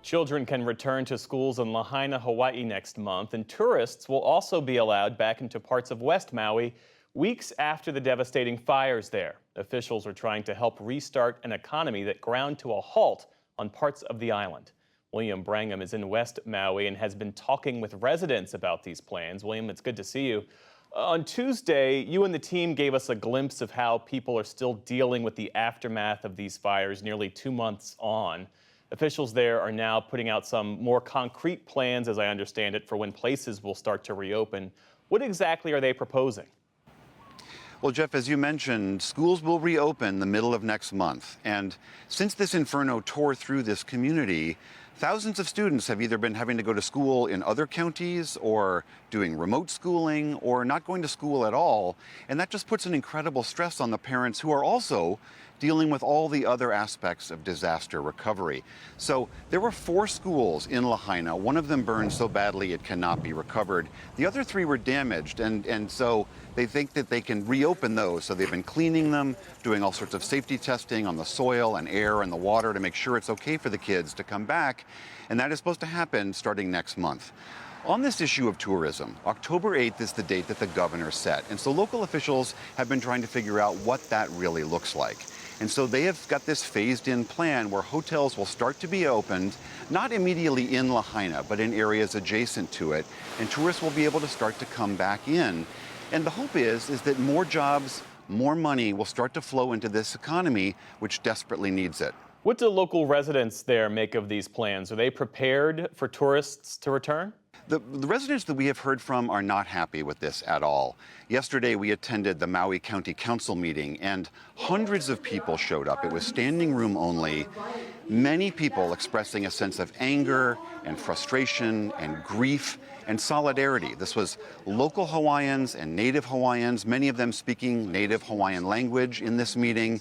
Children can return to schools in Lahaina, Hawaii next month, and tourists will also be allowed back into parts of West Maui weeks after the devastating fires there. Officials are trying to help restart an economy that ground to a halt on parts of the island. William Brangham is in West Maui and has been talking with residents about these plans. William, it's good to see you. On Tuesday, you and the team gave us a glimpse of how people are still dealing with the aftermath of these fires nearly 2 months on. Officials there are now putting out some more concrete plans, as I understand it, for when places will start to reopen. What exactly are they proposing? Well, Jeff, as you mentioned, schools will reopen the middle of next month. And since this inferno tore through this community, thousands of students have either been having to go to school in other counties or doing remote schooling or not going to school at all. And that just puts an incredible stress on the parents who are also dealing with all the other aspects of disaster recovery. So there were 4 schools in Lahaina. One of them burned so badly it cannot be recovered. The other 3 were damaged, and so they think that they can reopen those. So they've been cleaning them, doing all sorts of safety testing on the soil and air and the water to make sure it's okay for the kids to come back. And that is supposed to happen starting next month. On this issue of tourism, October 8th is the date that the governor set. And so local officials have been trying to figure out what that really looks like. And so they have got this phased-in plan where hotels will start to be opened, not immediately in Lahaina, but in areas adjacent to it, and tourists will be able to start to come back in. And the hope is that more jobs, more money will start to flow into this economy, which desperately needs it. What do local residents there make of these plans? Are they prepared for tourists to return? The residents that we have heard from are not happy with this at all. Yesterday, we attended the Maui County Council meeting, and hundreds of people showed up. It was standing room only. Many people expressing a sense of anger and frustration and grief and solidarity. This was local Hawaiians and Native Hawaiians, many of them speaking Native Hawaiian language in this meeting.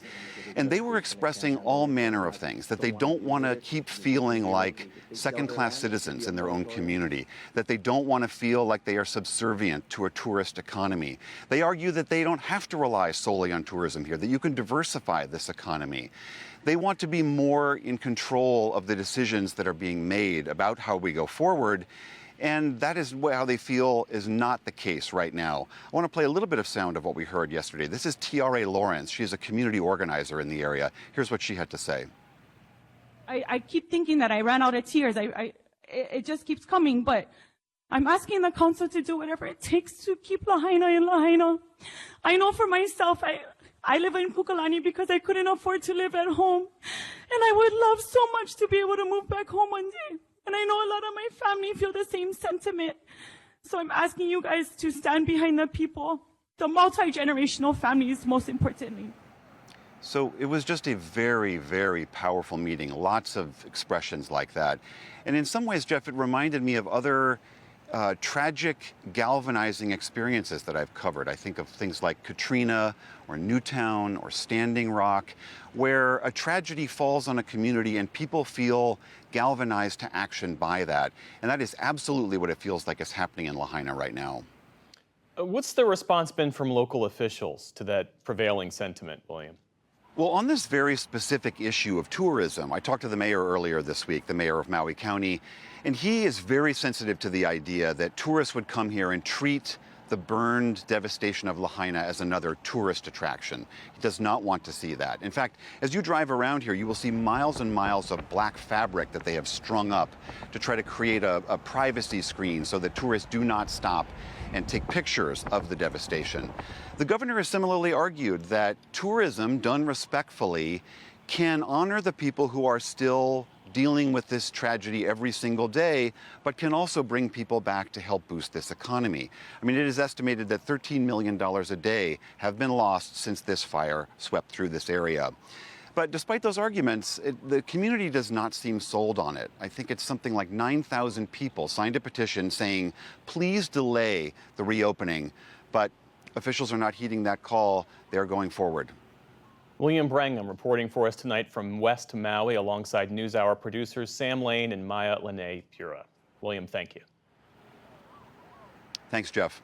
And they were expressing all manner of things, that they don't want to keep feeling like second-class citizens in their own community, that they don't want to feel like they are subservient to a tourist economy. They argue that they don't have to rely solely on tourism here, that you can diversify this economy. They want to be more in control of the decisions that are being made about how we go forward. And that is how they feel is not the case right now. I want to play a little bit of sound of what we heard yesterday. This is Tiare Lawrence. She's a community organizer in the area. Here's what she had to say. I keep thinking that I ran out of tears. It just keeps coming, but I'm asking the council to do whatever it takes to keep Lahaina in Lahaina. I know for myself, I live in Kukulani because I couldn't afford to live at home. And I would love so much to be able to move back home one day. And I know a lot of my family feel the same sentiment. So I'm asking you guys to stand behind the people, the multi-generational families, most importantly. So it was just a very, very powerful meeting. Lots of expressions like that. And in some ways, Jeff, it reminded me of other tragic, galvanizing experiences that I've covered. I think of things like Katrina or Newtown or Standing Rock, where a tragedy falls on a community and people feel galvanized to action by that. And that is absolutely what it feels like is happening in Lahaina right now. What's the response been from local officials to that prevailing sentiment, William? Well, on this very specific issue of tourism, I talked to the mayor earlier this week, the mayor of Maui County, and he is very sensitive to the idea that tourists would come here and treat the burned devastation of Lahaina as another tourist attraction. He does not want to see that. In fact, as you drive around here, you will see miles and miles of black fabric that they have strung up to try to create a privacy screen so that tourists do not stop and take pictures of the devastation. The governor has similarly argued that tourism done respectfully can honor the people who are still dealing with this tragedy every single day, but can also bring people back to help boost this economy. I mean, it is estimated that $13 million a day have been lost since this fire swept through this area. But despite those arguments, the community does not seem sold on it. I think it's something like 9,000 people signed a petition saying, please delay the reopening. But officials are not heeding that call. They're going forward. William Brangham reporting for us tonight from West Maui alongside NewsHour producers Sam Lane and Maya Lene Pura. William, thank you. Thanks, Jeff.